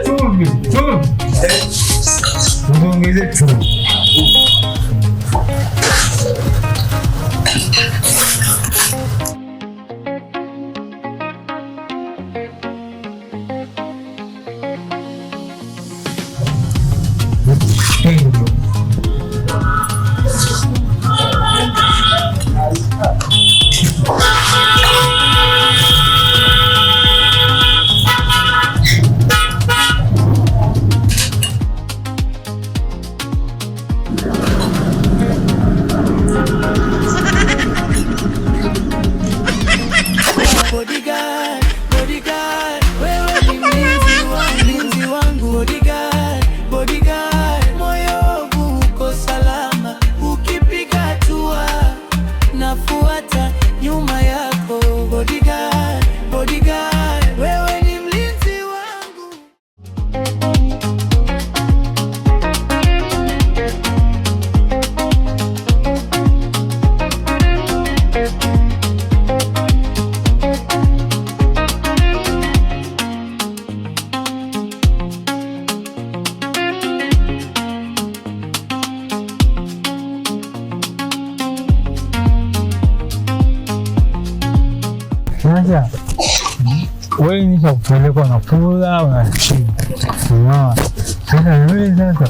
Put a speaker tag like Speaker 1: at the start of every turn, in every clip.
Speaker 1: Chumvi. Ongeze chumvi. Sasa wewe nisha kupelekwa na kula unashinda. Sasa wewe sasa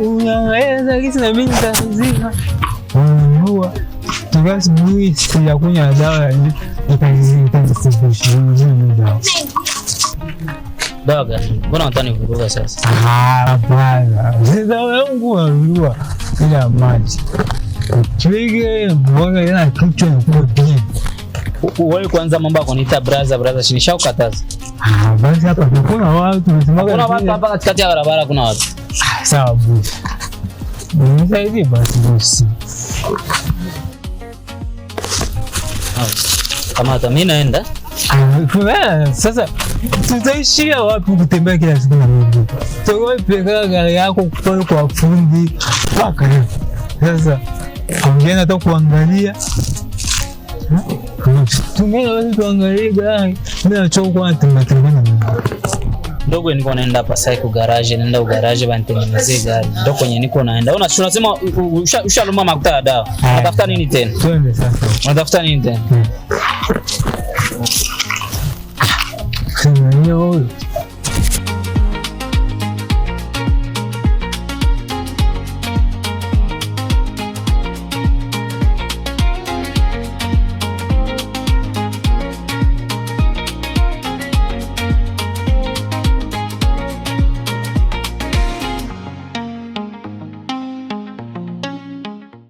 Speaker 1: unaangalia kisi na mimi nitazima. Unajua kibasi mimi ya kunywa dawa nitazima.
Speaker 2: Doga, mbona unataka nivuruga sasa?
Speaker 1: Hapana. Sasa wangu unarua bila maji. Kipige mboga ina kichwa kwa
Speaker 2: wewe kwanza mambo yako niita brother shinisha ukataza.
Speaker 1: Basi hapa kuna watu tumesimama.
Speaker 2: Kuna watu hapa katikati ya barabara kuna watu.
Speaker 1: Sawa bosi. Nisaidie basi bosi.
Speaker 2: Kama hata mimi naenda.
Speaker 1: Sasa tutaishia wapi kutembea kila siku na miguu? Toka peka gari yako kutoka kwa fundi paka. Sasa ongea hata kuangalia. Tumeni tuangalie gari. Mimi nachoka kwa tembea na miguu.
Speaker 2: Ndogo niko naenda hapa sasa ku garage, naenda ku garage banitengenezee gari. Ndio kwenye niko naenda. Unasema ushaluma makuta ya dawa. Unatafuta nini tena?
Speaker 1: Twende sasa.
Speaker 2: Unatafuta nini tena?
Speaker 1: Hiyo